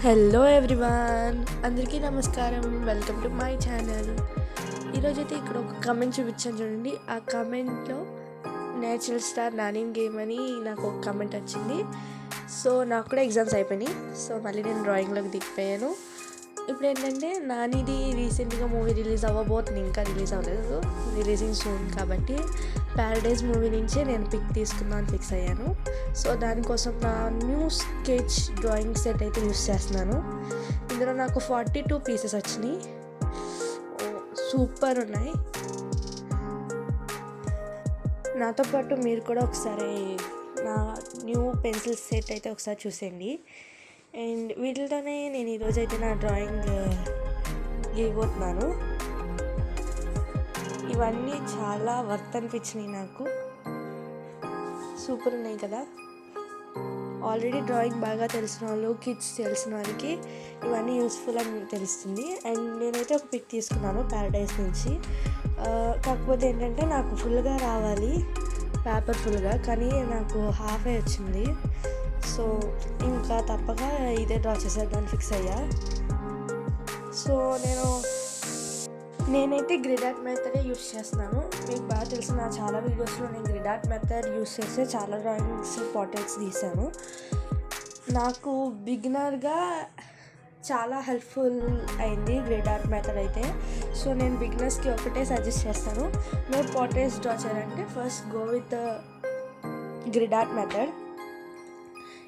Hello everyone, అందరికీ నమస్కారం. Welcome to my channel. ఈరోజైతే ఇక్కడ ఒక కమెంట్ చూపించాను చూడండి. ఆ కమెంట్లో నేచురల్ స్టార్ నానిన్ గేమ్ అని నాకు ఒక కమెంట్ వచ్చింది. సో నాకు కూడా ఎగ్జామ్స్ అయిపోయినాయి. సో మళ్ళీ నేను డ్రాయింగ్లోకి దిగిపోయాను. ఇప్పుడు ఏంటంటే నానిది రీసెంట్గా మూవీ రిలీజ్ అవ్వబోతుంది, ఇంకా రిలీజ్ అవ్వలేదు, రిలీజింగ్ సూన్. కాబట్టి ప్యారడైజ్ మూవీ నుంచే నేను పిక్ తీసుకుందామని ఫిక్స్ అయ్యాను. సో దానికోసం నా న్యూ స్కెచ్ డ్రాయింగ్ సెట్ అయితే యూస్ చేస్తున్నాను. ఇందులో నాకు 42 పీసెస్ వచ్చినాయి. సూపర్ ఉన్నాయి. నాతో పాటు మీరు కూడా ఒకసారి నా న్యూ పెన్సిల్ సెట్ అయితే ఒకసారి చూసేయండి. అండ్ వీటితోనే నేను ఈరోజు అయితే నా డ్రాయింగ్ గీయబోతున్నాను. ఇవన్నీ చాలా వర్త్ అనిపించినాయి నాకు. సూపర్ ఉన్నాయి కదా. ఆల్రెడీ డ్రాయింగ్ బాగా తెలిసిన వాళ్ళు, కిడ్స్ తెలిసిన వాళ్ళకి ఇవన్నీ యూస్ఫుల్ అని తెలుస్తుంది. అండ్ నేనైతే ఒక పిక్ తీసుకున్నాను ప్యారడైజ్ నుంచి. కాకపోతే ఏంటంటే నాకు ఫుల్గా రావాలి, పేపర్ ఫుల్గా, కానీ నాకు హాఫే వచ్చింది. సో ఇంకా తప్పక ఇదే డ్రా చేసేద్దామని ఫిక్స్ అయ్యా. సో నేనైతే గ్రిడ్ ఆర్ట్ మెథడే యూస్ చేస్తున్నాను. మీకు బాగా తెలిసిన చాలా వీడియోస్లో నేను గ్రిడ్ ఆర్ట్ మెథడ్ యూస్ చేస్తే చాలా డ్రాయింగ్స్, పోర్ట్రేట్స్ తీసాను. నాకు బిగినర్గా చాలా హెల్ప్ఫుల్ అయింది గ్రిడ్ ఆర్ట్ మెథడ్ అయితే. సో నేను బిగినర్స్కి ఒకటే సజెస్ట్ చేస్తాను, మీరు పోర్ట్రేట్స్ డ్రా చేయాలంటే first go with grid art method.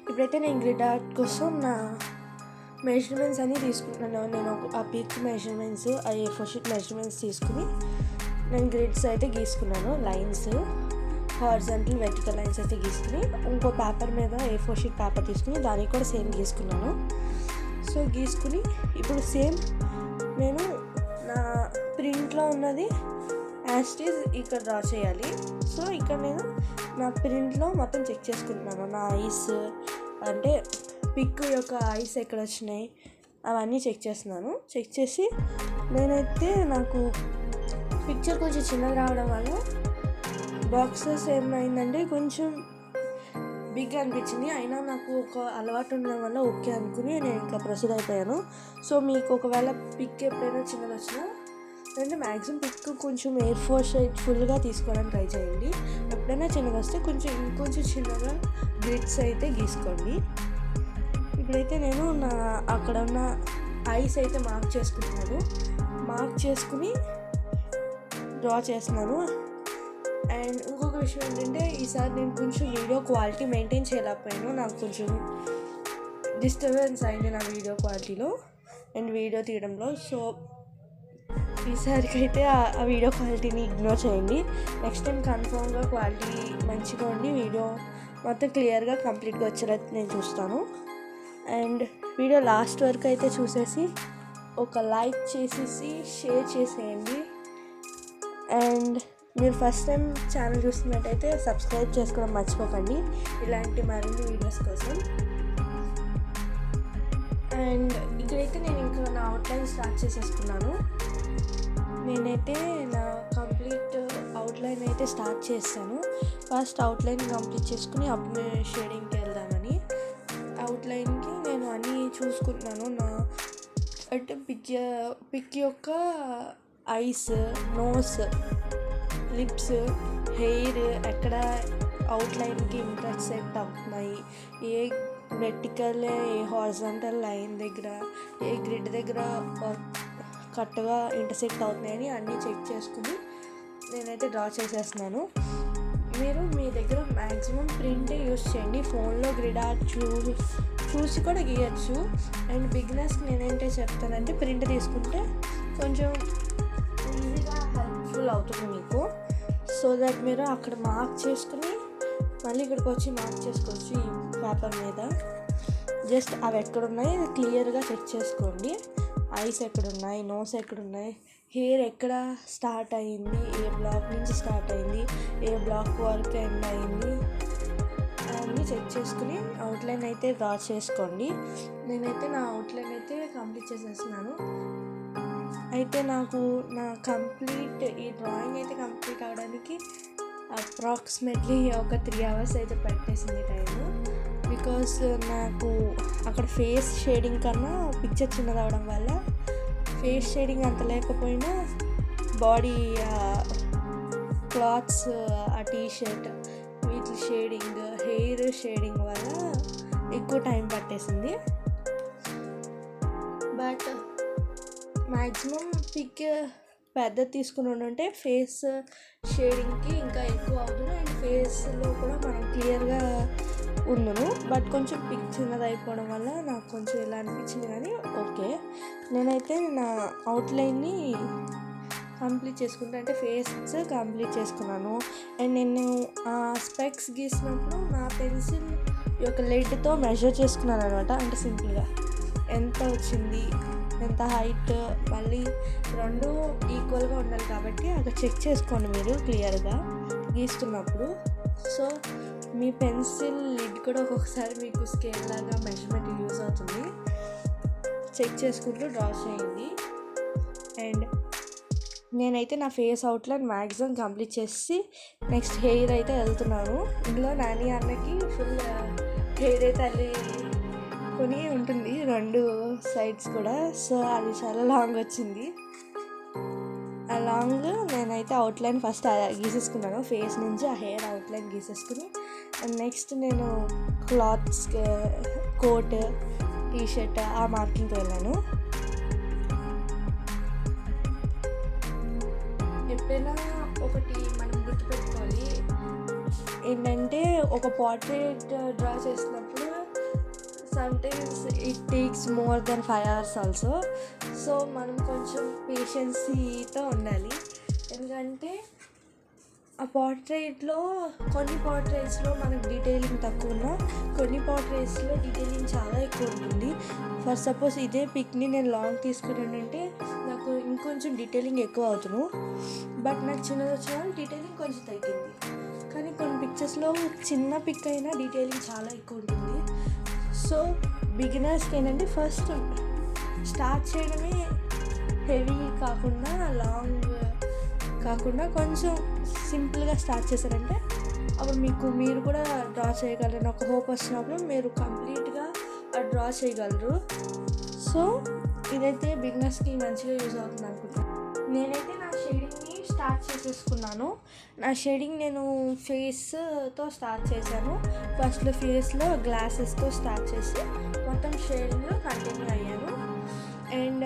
ఇప్పుడైతే నేను గ్రిడ్ ఆర్ట్ కోసం నా మెజర్మెంట్స్ అన్నీ తీసుకుంటున్నాను. నేను ఆ పిక్ మెజర్మెంట్స్, ఆ A4 షీట్ మెజర్మెంట్స్ తీసుకుని నేను గ్రిడ్స్ అయితే గీసుకున్నాను. లైన్స్, హారిజాంటల్, వెర్టికల్ లైన్స్ అయితే గీసుకుని ఇంకో పేపర్ మీద A4 షీట్ పేపర్ తీసుకుని దానికి కూడా సేమ్ గీసుకున్నాను. సో గీసుకుని ఇప్పుడు సేమ్ నేను నా ప్రింట్లో ఉన్నది యాస్టీజ్ ఇక్కడ డ్రా చేయాలి. సో ఇక్కడ నేను నా ప్రింట్లో మొత్తం చెక్ చేసుకుంటున్నాను. నా ఐస్ అంటే పిక్ యొక్క ఐస్ ఎక్కడ వచ్చినాయి అవన్నీ చెక్ చేస్తున్నాను. చెక్ చేసి నేనైతే నాకు పిక్చర్ కొంచెం చిన్నది రావడం వల్ల బాక్సెస్ ఏమైందంటే కొంచెం బిగ్ అనిపించింది. అయినా నాకు ఒక అలవాటు ఉండడం వల్ల ఓకే అనుకుని నేను ఇంకా ప్రొసీడ్ అయిపోయాను. సో మీకు ఒకవేళ పిక్ ఎప్పుడైనా చిన్నది వచ్చినా అంటే మ్యాక్సిమం పిక్ కొంచెం A4 షీట్ ఫుల్గా తీసుకోవడానికి ట్రై చేయండి. ఎప్పుడైనా చిన్నగా వస్తే ఇంకొంచెం చిన్నగా గ్రిడ్స్ అయితే గీసుకోండి. ఇప్పుడైతే నేను అక్కడ ఉన్న ఐస్ అయితే మార్క్ చేసుకుంటున్నాను. మార్క్ చేసుకుని డ్రా చేస్తున్నాను. అండ్ ఇంకొక విషయం ఏంటంటే ఈసారి నేను కొంచెం వీడియో క్వాలిటీ మెయింటైన్ చేయలేకపోయాను. నాకు కొంచెం డిస్టర్బెన్స్ అయింది నా వీడియో క్వాలిటీలో అండ్ వీడియో తీయడంలో. సో ఈసారికి అయితే ఆ వీడియో క్వాలిటీని ఇగ్నోర్ చేయండి. నెక్స్ట్ టైం కన్ఫర్మ్గా క్వాలిటీ మంచిగా ఉండి వీడియో మొత్తం క్లియర్గా కంప్లీట్గా వచ్చేలా నేను చూస్తాను. అండ్ వీడియో లాస్ట్ వరకు అయితే చూసేసి ఒక లైక్ చేసేసి షేర్ చేసేయండి. అండ్ మీరు ఫస్ట్ టైం ఛానల్ చూస్తున్నట్టయితే సబ్స్క్రైబ్ చేసుకోవడం మర్చిపోకండి ఇలాంటి మరిన్ని వీడియోస్ కోసం. అండ్ ఇక్కడైతే నేను ఇంకా నా అవుట్లైన్ స్టార్ట్ చేసేసుకున్నాను. నేనైతే నా కంప్లీట్ అవుట్లైన్ అయితే స్టార్ట్ చేస్తాను. ఫస్ట్ అవుట్లైన్ కంప్లీట్ చేసుకుని అప్పుడు షేడింగ్కి వెళ్దామని. అవుట్లైన్కి నేను అన్నీ చూసుకుంటున్నాను. నా అంటే పిక్ యొక్క ఐస్, నోస్, లిప్స్, హెయిర్ ఎక్కడ అవుట్లైన్కి ఇంటర్సెక్ట్ అవుతున్నాయి, ఏ వెర్టికల్, ఏ హారిజాంటల్ లైన్ దగ్గర, ఏ గ్రిడ్ దగ్గర కరెక్ట్గా ఇంటర్సెక్ట్ అవుతున్నాయని అన్నీ చెక్ చేసుకుని నేనైతే డ్రా చేసేస్తున్నాను. మీరు మీ దగ్గర మ్యాక్సిమం ప్రింటే యూస్ చేయండి. ఫోన్లో గ్రిడ్ ఆర్ట్ చూసి కూడా గీయచ్చు. అండ్ బిగినర్స్కి నేనేంటే చెప్తానంటే ప్రింట్ తీసుకుంటే కొంచెం ఈజీగా హెల్ప్ఫుల్ అవుతుంది మీకు. సో దట్ మీరు అక్కడ మార్క్ చేసుకుని మళ్ళీ ఇక్కడికి వచ్చి మార్క్ చేసుకోవచ్చు ఈ పేపర్ మీద. జస్ట్ అవి ఎక్కడున్నాయి క్లియర్గా చెక్ చేసుకోండి. ఐస్ ఎక్కడున్నాయి, నోస్ ఎక్కడున్నాయి, హెయిర్ ఎక్కడ స్టార్ట్ అయింది, ఏ బ్లాక్ నుంచి స్టార్ట్ అయింది, ఏ బ్లాక్ వరకు ఎండ్ అయింది అవన్నీ చెక్ చేసుకుని అవుట్లైన్ అయితే డ్రా చేసుకోండి. నేనైతే నా అవుట్లైన్ అయితే కంప్లీట్ చేసేస్తున్నాను. అయితే నాకు నా కంప్లీట్ ఈ డ్రాయింగ్ అయితే కంప్లీట్ అవ్వడానికి అప్రాక్సిమేట్లీ ఒక 3 hours అయితే పట్టేసింది టైము. బికాస్ నాకు అక్కడ ఫేస్ షేడింగ్ కన్నా పిక్చర్ చిన్నది అవడం వల్ల ఫేస్ షేడింగ్ అంత లేకపోయినా బాడీ క్లాత్స్, ఆ టీషర్ట్ వీటి షేడింగ్, హెయిర్ షేడింగ్ వల్ల ఎక్కువ టైం పట్టేసింది. బట్ మ్యాక్సిమం పిక్ పెద్ద తీసుకుని ఉంటే ఫేస్ షేడింగ్కి ఇంకా ఎక్కువ అవుతుంది అండ్ ఫేస్లో కూడా మనం క్లియర్గా ఉండును. బట్ కొంచెం పిక్ చిన్నది అయిపోవడం వల్ల నాకు కొంచెం ఇలా అనిపించింది. కానీ ఓకే, నేనైతే నా అవుట్లైన్ని కంప్లీట్ చేసుకుంటా, అంటే ఫేస్ కంప్లీట్ చేసుకున్నాను. అండ్ నేను ఆ స్పెక్స్ గీసినప్పుడు నా పెన్సిల్ యొక్క లెడ్తో మెజర్ చేసుకున్నాను అనమాట. అంటే సింపుల్గా ఎంత వచ్చింది, ఎంత హైట్, మళ్ళీ రెండు ఈక్వల్గా ఉండాలి కాబట్టి అక్కడ చెక్ చేసుకోండి మీరు క్లియర్గా గీస్తున్నప్పుడు. సో మీ పెన్సిల్ లిడ్ కూడా ఒక్కొక్కసారి మీకు స్కేల్ లాగా మెజర్మెంట్ యూజ్ అవుతుంది, చెక్ చేసుకుంటూ డ్రా చేయండి. అండ్ నేనైతే నా ఫేస్ అవుట్లైన్ మ్యాక్సిమం కంప్లీట్ చేసి నెక్స్ట్ హెయిర్ అయితే వెళ్తున్నాను. ఇందులో నాని అన్నకి ఫుల్ హెయిర్ అయితే అల్లి కొని ఉంటుంది రెండు సైడ్స్ కూడా. సో అది చాలా లాంగ్ వచ్చింది. ఆ లాంగ్ నేనైతే అవుట్లైన్ ఫస్ట్ గీసేసుకున్నాను, ఫేస్ నుంచి ఆ హెయిర్ అవుట్లైన్ గీసేసుకుని అండ్ నెక్స్ట్ నేను క్లాత్స్, కోట్, టీషర్ట్ ఆ మార్కింగ్కి వెళ్ళాను. ఎప్పుడైనా ఒకటి మనం గుర్తుపెట్టుకోవాలి ఏంటంటే, ఒక పోర్ట్రేట్ డ్రా చేసినప్పుడు sometimes it takes more than 5 hours also. So మనం కొంచెం పేషెన్సీతో ఉండాలి. ఎందుకంటే ఆ పోర్ట్రేట్లో కొన్ని పోర్ట్రేట్స్లో మనకు డీటెయిలింగ్ తక్కువ ఉన్నా కొన్ని పోర్ట్రేట్స్లో డీటెయిలింగ్ చాలా ఎక్కువ ఉంటుంది. ఫర్ సపోజ్ ఇదే పిక్ని నేను లాంగ్ తీసుకున్నానంటే నాకు ఇంకొంచెం డీటెయిలింగ్ ఎక్కువ అవుతును. బట్ నాకు చిన్నది వచ్చిన డీటెయిలింగ్ కొంచెం తగ్గింది. కానీ కొన్ని పిక్చర్స్లో చిన్న పిక్ అయినా డీటెయిలింగ్ చాలా ఎక్కువ ఉంటుంది. సో బిగినర్స్కి ఏంటంటే ఫస్ట్ స్టార్ట్ చేయడమే హెవీ కాకుండా లాంగ్ కాకుండా కొంచెం సింపుల్గా స్టార్ట్ చేశారంటే అప్పుడు మీరు కూడా డ్రా చేయగలరని ఒక హోప్ వచ్చినప్పుడు మీరు కంప్లీట్గా డ్రా చేయగలరు. సో ఇదైతే బిగినర్స్కి మంచిగా యూజ్ అవుతుంది అనుకుంటున్నాను. నేనైతే నా షేడింగ్ని స్టార్ట్ చేసేసుకున్నాను. నా షేడింగ్ నేను ఫేస్తో స్టార్ట్ చేశాను. ఫస్ట్లో ఫేస్లో గ్లాసెస్తో స్టార్ట్ చేసి మొత్తం షేడింగ్లో కంటిన్యూ అయ్యాను. అండ్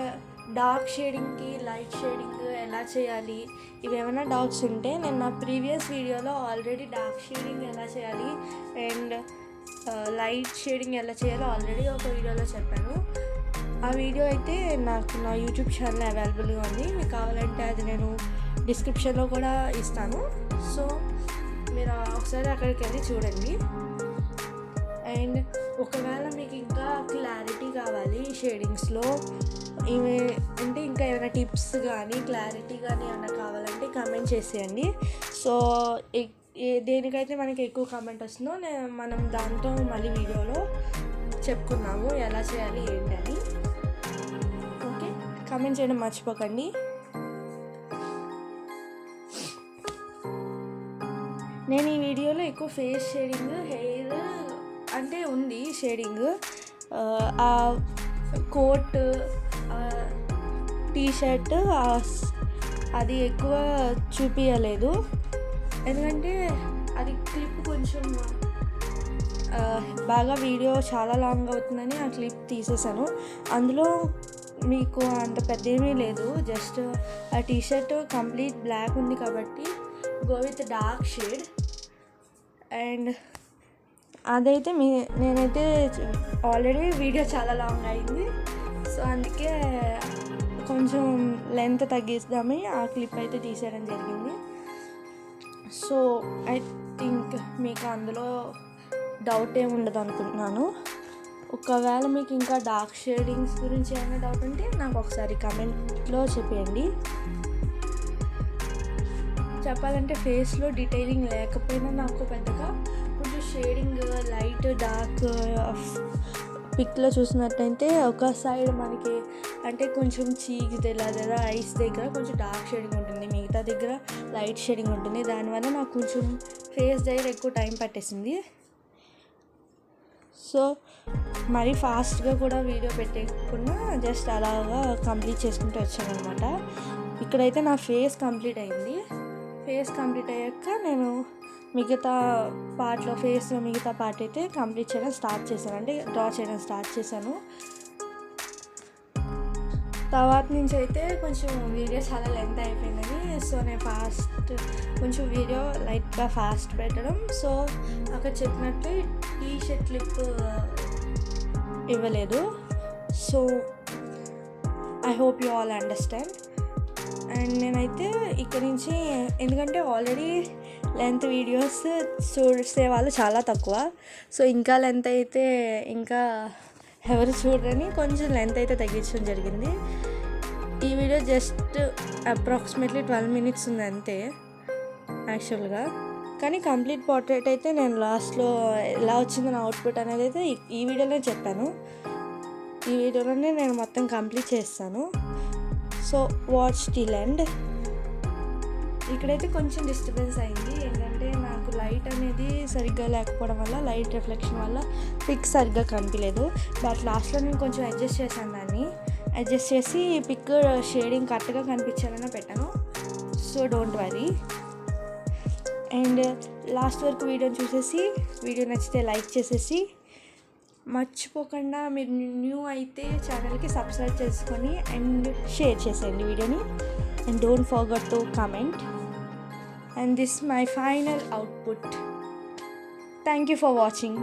డార్క్ షేడింగ్కి లైట్ షేడింగ్ ఎలా చేయాలి ఇవేమైనా డౌట్స్ ఉంటే నేను నా ప్రీవియస్ వీడియోలో ఆల్రెడీ డార్క్ షేడింగ్ ఎలా చేయాలి అండ్ లైట్ షేడింగ్ ఎలా చేయాలో ఆల్రెడీ ఒక వీడియోలో చెప్పాను. ఆ వీడియో అయితే నాకు నా యూట్యూబ్ ఛానల్ అవైలబుల్గా ఉంది. మీకు కావాలంటే అది నేను డిస్క్రిప్షన్లో కూడా ఇస్తాను. సో మీరు ఒకసారి అక్కడికి వెళ్ళి చూడండి. అండ్ ఒకవేళ మీకు ఇంకా క్లారిటీ కావాలి షేడింగ్స్లో ఇవి అంటే ఇంకా ఏమైనా టిప్స్ కానీ క్లారిటీ కానీ ఏమైనా కావాలంటే కామెంట్ చేసేయండి. సో దేనికైతే మనకి ఎక్కువ కామెంట్ వస్తుందో మనం దాంతో మళ్ళీ వీడియోలో చెప్పుకున్నాము ఎలా చేయాలి ఏంటని. ఓకే, కామెంట్ చేయడం మర్చిపోకండి. నేను ఈ వీడియోలో ఎక్కువ ఫేస్ షేడింగ్, హెయిర్ అంటే ఉంది షేడింగ్, ఆ కోట్, టీషర్ట్ అది ఎక్కువ చూపించలేదు. ఎందుకంటే అది క్లిప్ కొంచెం బాగా వీడియో చాలా లాంగ్ అవుతుందని ఆ క్లిప్ తీసేసాను. అందులో మీకు అంత పెద్ద ఏమీ లేదు, జస్ట్ ఆ టీషర్ట్ కంప్లీట్ బ్లాక్ ఉంది కాబట్టి go with dark shade. And అదైతే నేనైతే ఆల్రెడీ వీడియో చాలా లాంగ్ అయింది, సో అందుకే కొంచెం లెంత్ తగ్గిద్దామని ఆ క్లిప్ అయితే తీసేయడం జరిగింది. సో ఐ థింక్ మీకు అందులో డౌట్ ఏమి ఉండదు అనుకుంటున్నాను. ఒకవేళ మీకు ఇంకా డార్క్ షేడింగ్స్ గురించి ఏమైనా డౌట్ ఉంటే నాకు ఒకసారి కామెంట్లో చెప్పేయండి. చెప్పాలంటే ఫేస్లో డీటెయిలింగ్ లేకపోయినా నాకు పెద్దగా కొంచెం షేడింగ్ లైట్ డార్క్ పిక్లో చూసినట్టయితే ఒక సైడ్ మనకి అంటే కొంచెం చీక్స్ లేదా ఐస్ దగ్గర కొంచెం డార్క్ షేడింగ్ ఉంటుంది, మిగతా దగ్గర లైట్ షేడింగ్ ఉంటుంది. దానివల్ల నాకు కొంచెం ఫేస్ దగ్గర ఎక్కువ టైం పట్టేసింది. సో మరీ ఫాస్ట్గా కూడా వీడియో పెట్టేయకుండా జస్ట్ అలాగా కంప్లీట్ చేసుకుంటూ వచ్చాను అనమాట. ఇక్కడైతే నా ఫేస్ కంప్లీట్ అయింది. ఫేస్ కంప్లీట్ అయ్యాక నేను మిగతా పార్ట్లో ఫేస్లో మిగతా పార్ట్ అయితే కంప్లీట్ చేయడం స్టార్ట్ చేశాను, అంటే డ్రా చేయడం స్టార్ట్ చేశాను. తర్వాత నుంచి అయితే కొంచెం వీడియో చాలా లెంత్ అయిపోయిందని, సో నేను కొంచెం వీడియో లైట్గా ఫాస్ట్ పెట్టడం. సో అక్కడ చెప్పినట్టు టీ షర్ట్ క్లిప్ ఇవ్వలేదు. So I hope you all understand. And నేనైతే ఇక్కడ నుంచి, ఎందుకంటే ఆల్రెడీ లెంత్ వీడియోస్ చూసే వాళ్ళు చాలా తక్కువ, సో ఇంకా లెంత్ అయితే ఇంకా ఎవరు చూడరని కొంచెం లెంత్ అయితే తగ్గించడం జరిగింది. ఈ వీడియో జస్ట్ అప్రాక్సిమేట్లీ 12 minutes ఉంది అంతే యాక్చువల్గా. కానీ కంప్లీట్ పోర్ట్రేట్ అయితే నేను లాస్ట్లో ఎలా వచ్చిందో నా అవుట్పుట్ అనేది అయితే ఈ వీడియోలో చెప్పాను. ఈ వీడియోలోనే నేను మొత్తం కంప్లీట్ చేస్తాను. So watch till end. ఇక్కడైతే కొంచెం డిస్టర్బెన్స్ అయింది, ఏంటంటే నాకు లైట్ అనేది సరిగ్గా లేకపోవడం వల్ల, లైట్ రిఫ్లెక్షన్ వల్ల పిక్ సరిగ్గా కనిపించలేదు. బట్ లాస్ట్లో నేను కొంచెం అడ్జస్ట్ చేశాను, దాన్ని అడ్జస్ట్ చేసి పిక్ షేడింగ్ కరెక్ట్గా కనిపించాలని పెట్టాను. So don't worry. And last వరకు వీడియోని చూసేసి వీడియో నచ్చితే లైక్ చేసేసి, మర్చిపోకుండా మీరు న్యూ అయితే ఛానల్కి సబ్స్క్రైబ్ చేసుకొని అండ్ షేర్ చేసేయండి వీడియోని. And don't forget to comment. And this my final output. Thank you for watching.